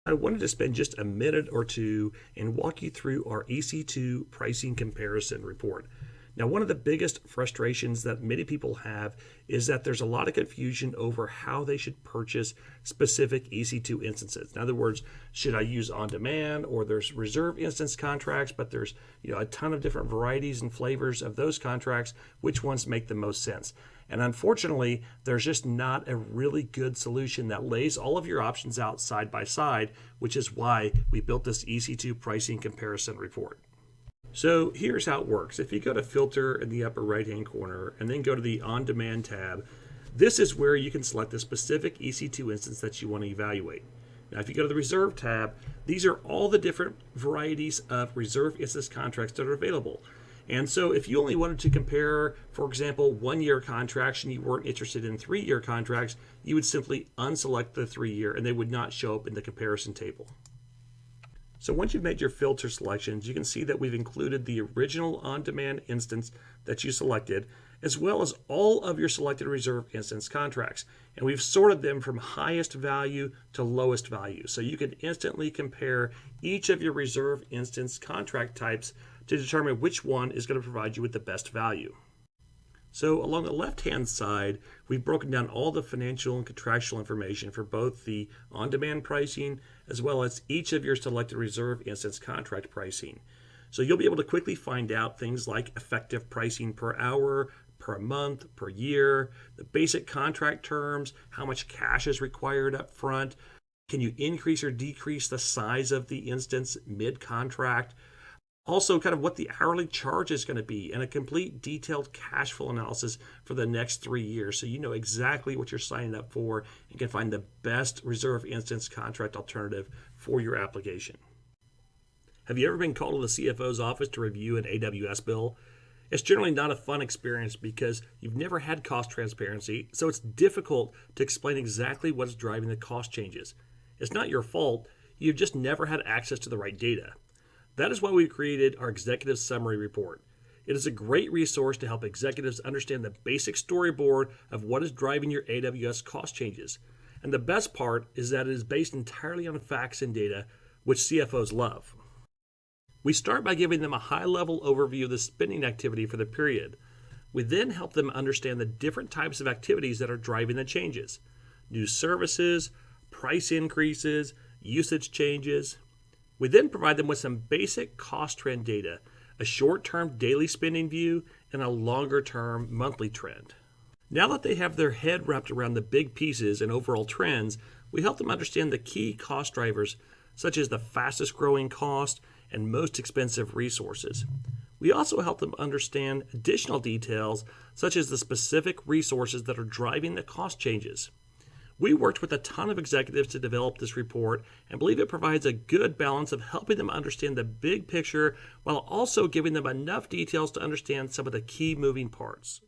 I wanted to spend just a minute or two and walk you through our EC2 pricing comparison report. Now, one of the biggest frustrations that many people have is that there's a lot of confusion over how they should purchase specific EC2 instances. In other words, should I use on-demand, or there's reserve instance contracts, but there's a ton of different varieties and flavors of those contracts. Which ones make the most sense? And unfortunately, there's just not a really good solution that lays all of your options out side by side, which is why we built this EC2 pricing comparison report. So here's how it works. If you go to Filter in the upper right-hand corner and then go to the On-Demand tab, this is where you can select the specific EC2 instance that you want to evaluate. Now, if you go to the Reserve tab, these are all the different varieties of reserve instance contracts that are available. And so if you only wanted to compare, for example, 1-year contracts and you weren't interested in 3-year contracts, you would simply unselect the 3-year and they would not show up in the comparison table. So once you've made your filter selections, you can see that we've included the original on-demand instance that you selected, as well as all of your selected reserve instance contracts. And we've sorted them from highest value to lowest value. So you can instantly compare each of your reserve instance contract types to determine which one is going to provide you with the best value. So along the left-hand side, we've broken down all the financial and contractual information for both the on-demand pricing as well as each of your selected reserve instance contract pricing. So you'll be able to quickly find out things like effective pricing per hour, per month, per year, the basic contract terms, how much cash is required up front, can you increase or decrease the size of the instance mid-contract, also kind of what the hourly charge is going to be, and a complete detailed cash flow analysis for the next 3 years, so you know exactly what you're signing up for and can find the best reserve instance contract alternative for your application. Have you ever been called to the CFO's office to review an AWS bill? It's generally not a fun experience because you've never had cost transparency, so it's difficult to explain exactly what's driving the cost changes. It's not your fault, you've just never had access to the right data. That is why we created our Executive Summary Report. It is a great resource to help executives understand the basic storyboard of what is driving your AWS cost changes. And the best part is that it is based entirely on facts and data, which CFOs love. We start by giving them a high-level overview of the spending activity for the period. We then help them understand the different types of activities that are driving the changes: new services, price increases, usage changes. We then provide them with some basic cost trend data, a short-term daily spending view, and a longer-term monthly trend. Now that they have their head wrapped around the big pieces and overall trends, we help them understand the key cost drivers, such as the fastest growing cost and most expensive resources. We also help them understand additional details, such as the specific resources that are driving the cost changes. We worked with a ton of executives to develop this report and believe it provides a good balance of helping them understand the big picture while also giving them enough details to understand some of the key moving parts.